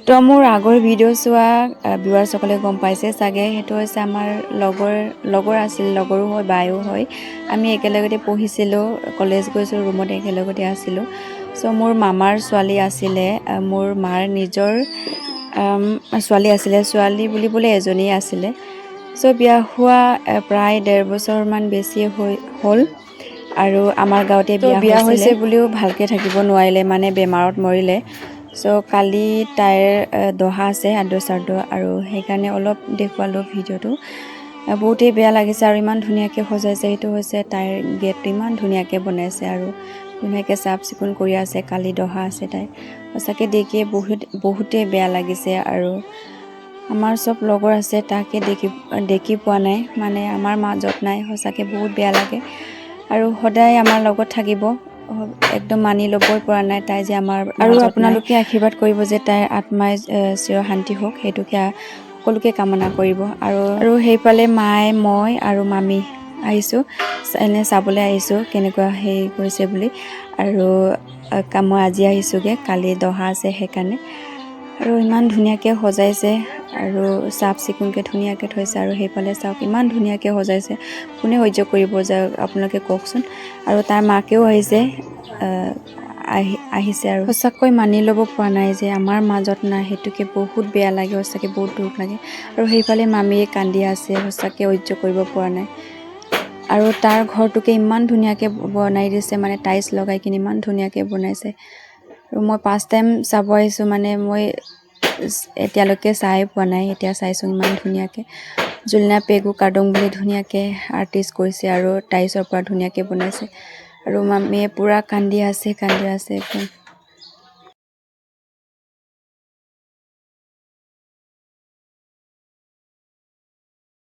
তো মোৰ আগৰ ভিডিঅ' চোৱা ভিউৱাৰ্ছসকলে গম পাইছে চাগে সেইটো হৈছে আমাৰ লগৰ আছিল লগৰো হয় বায়ো হয় আমি একেলগতে পঢ়িছিলোঁ কলেজ গৈছিলোঁ ৰুমত একেলগতে আছিলোঁ সো মোৰ মামাৰ ছোৱালী আছিলে মোৰ মাৰ নিজৰ ছোৱালী আছিলে ছোৱালী বুলিবলৈ এজনী আছিলে সো বিয়া হোৱা প্ৰায় 1.5 বছৰমান বেছি হ'ল আৰু আমাৰ গাঁৱতে বিয়া হৈছে বুলিও ভালকৈ থাকিব নোৱাৰিলে মানে বেমাৰত মৰিলে সো কালি তাইৰ দহা আছে আদ্য আৰু সেইকাৰণে অলপ দেখুৱালোঁ ভিডিঅ'টো বহুতেই বেয়া লাগিছে আৰু ইমান ধুনীয়াকৈ সজাইছে সেইটো হৈছে তাইৰ গেটটো ইমান ধুনীয়াকৈ বনাইছে আৰু ধুনীয়াকৈ চাফ চিকুণ কৰি আছে কালি দহা আছে তাই সঁচাকৈ দেখিয়ে বহুতেই বেয়া লাগিছে আৰু আমাৰ চব লগৰ আছে তাকে দেখি পোৱা নাই মানে আমাৰ মাজত নাই সঁচাকৈ বহুত বেয়া লাগে আৰু সদায় আমাৰ লগত থাকিব একদম মানি ল'বই পৰা নাই তাই যে আমাৰ আৰু আপোনালোকে আশীৰ্বাদ কৰিব যে তাইৰ আত্মাই চিৰ শান্তি হওক সেইটোকে সকলোকে কামনা কৰিব আৰু সেইফালে মায়ে মই আৰু মামী আহিছোঁ এনে চাবলৈ আহিছোঁ কেনেকুৱা হেৰি কৰিছে বুলি আৰু মই আজি আহিছোঁগৈ কালি দহা আছে সেইকাৰণে আৰু ইমান ধুনীয়াকৈ সজাইছে আৰু চাফ চিকুণকৈ ধুনীয়াকৈ থৈছে আৰু সেইফালে চাওক ইমান ধুনীয়াকৈ সজাইছে কোনে সহ্য কৰিব যে আপোনালোকে কওকচোন আৰু তাৰ মাকেও আহিছে আৰু সঁচাকৈ মানি ল'ব পৰা নাই যে আমাৰ মাজত নাই সেইটোকে বহুত বেয়া লাগে সঁচাকৈ বহুত দুখ লাগে আৰু সেইফালে মামীয়ে কান্দি আছে সঁচাকৈ সহ্য কৰিব পৰা নাই আৰু তাৰ ঘৰটোকে ইমান ধুনীয়াকৈ বনাই দিছে মানে টাইলছ লগাই কিনে ইমান ধুনীয়াকৈ বনাইছে আৰু মই ফাৰ্ষ্ট টাইম চাব আহিছোঁ মানে মই এতিয়ালৈকে চাই পোৱা নাই এতিয়া চাইছোঁ ইমান ধুনীয়াকৈ জুলনা পেগু কাৰ্ডং বুলি ধুনীয়াকৈ আৰ্টিষ্ট কৰিছে আৰু টাইলছৰ পৰা ধুনীয়াকৈ বনাইছে আৰু মামীয়ে পূৰা কান্দি আছে একদম